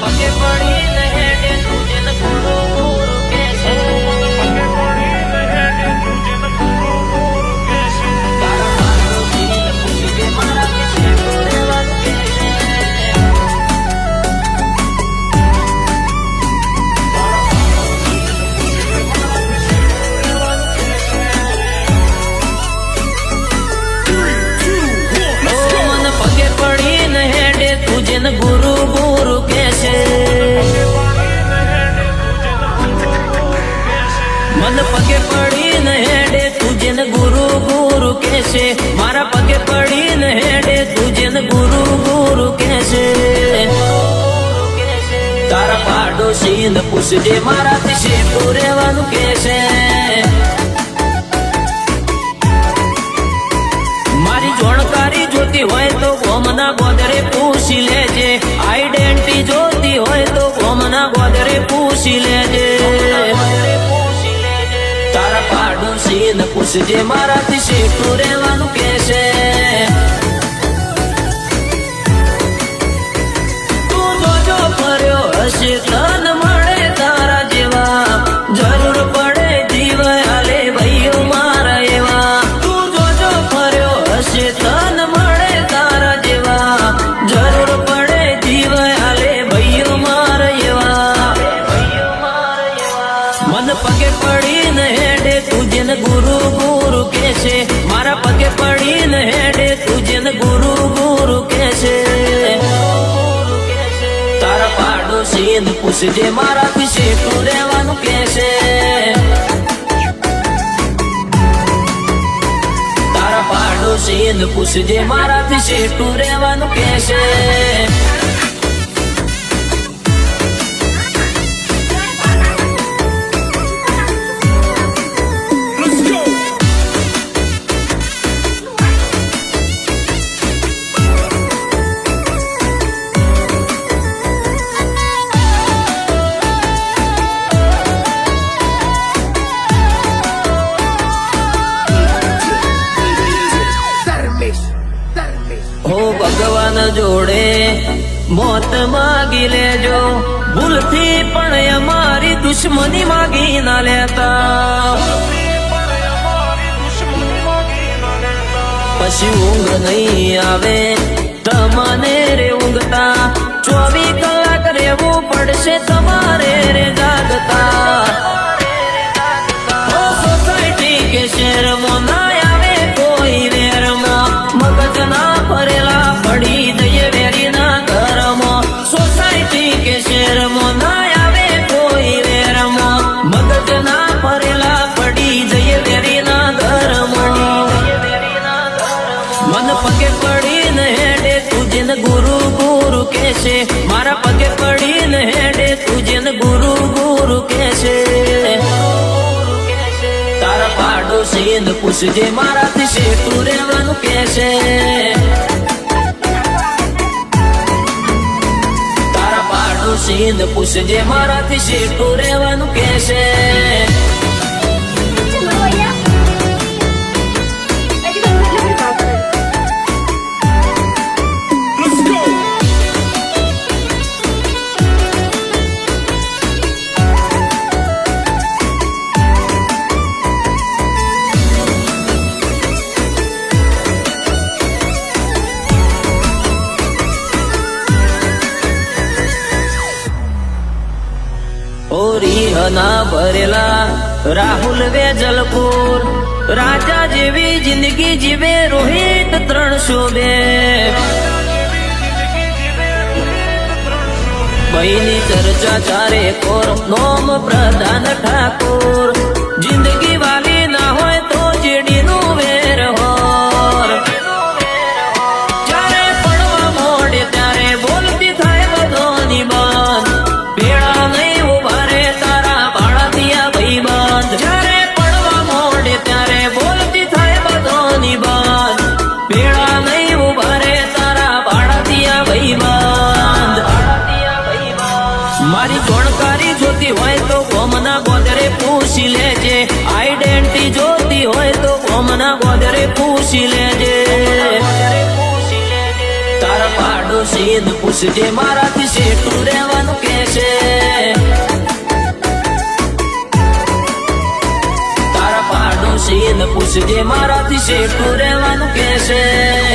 પગે પડીને હેડે તુજે ન ગુરુ ગુરુ કે છે તારા પાડોશીને પૂછજે મારા વિશે રહેવાનું કે છે તુજે ગુરુ ગુરુ કેસે મન પગે પડીને હેડે તુજે ગુરુ ગુરુ કેસે મારા પગે પડીને હેડે તુજે ગુરુ ગુરુ કેસે તારા પાડોશીને પૂછજે મારાથી શેઠું રહેવાનું કેસે મારી જાણકારી જોતી હોય તો ગોમના ગોદરે પૂછી લેજે આઈડેન્ટિટી જોતી હોય તો ગોમના ગોદરે પૂછી લેજે તારા પાડોશીને પૂછજે મારાથી શેઠું રહેવાનું કેસે તું જોજો ફર્યો હશે તન મળે તારા જેવા જરૂર પડે જીવ હાલે ભાઈઓ મારા એવા તું જોજો ફર્યો હશે તન મળે તારા જેવા જરૂર પડે જીવ હાલે ભાઈઓ મારા એવા મન પગે પડીને હેડે તુજે ગુરુ ગુરુ કેસે મારા પગે પડીને હેડે તુજે ગુરુ ગુરુ કેસે તારા પાડોશીને પૂછજે મારાથી શેઠું રહેવાનું કેસે તારા પાડોશીને પૂછજે મારાથી શેઠું રહેવાનું કેસે હો ભગવાન જોડે મોત માગી લેજો ભૂલથી પણ અમારી દુશ્મની માગી ના લેતા પછી ઊંઘ નહીં આવે તમને રે ઊંઘતા 24 કલાક રહેવું પડશે તમારે રે જાગતા સોસાયટી કે શહેરમાં ના આવે કોઈ વેરમાં મગજ ના ફરેલા પડી જઈએ વેરીના ઘરમાં સોસાયટી કે શહેરમાં ના આવે કોઈ વેરમાં મગજ ના ફરેલા પડી જઈએ વેરીના ઘરમાં મન પગે પડીને હેડે તુજે ગુરુ ગુરુ કેસે મારા પગે પડીને હેડે તુજે ગુરુ ગુરુ કેસે તારા પાડોશીને પૂછજે મારાથી શેઠું રહેવાનું કેસે તારા પાડોશીને પૂછજે મારાથી શેઠું રહેવાનું કેસે ના ભરેલા રાહુલ વેજલપુર રાજા જેવી જિંદગી જીવે રોહિત 302 ભાઈની ચર્ચા ચારે કોર નોમ પ્રધાન ઠાકોર જિંદગી વાલી ના હોય તો જેડી નું વેર હોર જ્યારે પડવા મોડે ત્યારે બોલતી થાય બધોની બાંધ પેડા નહીં ઉભા રે તારા બાળતિયા ભાઈ બાંધ જ્યારે પડવા મોડે ત્યારે બોલતી થાય બધોની બાંધ પેડા નહીં ઉભા રે તારા બાળતિયા ભાઈ બાંધ મારી જાણકારી જોતી હોય તો ગોમના ગોદરે પૂછી લેજે આઈડેન્ટિટી જોતી હોય તો ગોમના ગોદરે પૂછી લેજે તારા પાડોશી પાડોશી પૂછજે મારાથી શેઠું રહેવાનું કે છે તારા પાડોશી પૂછજે મારાથી શેઠું રહેવાનું કે છે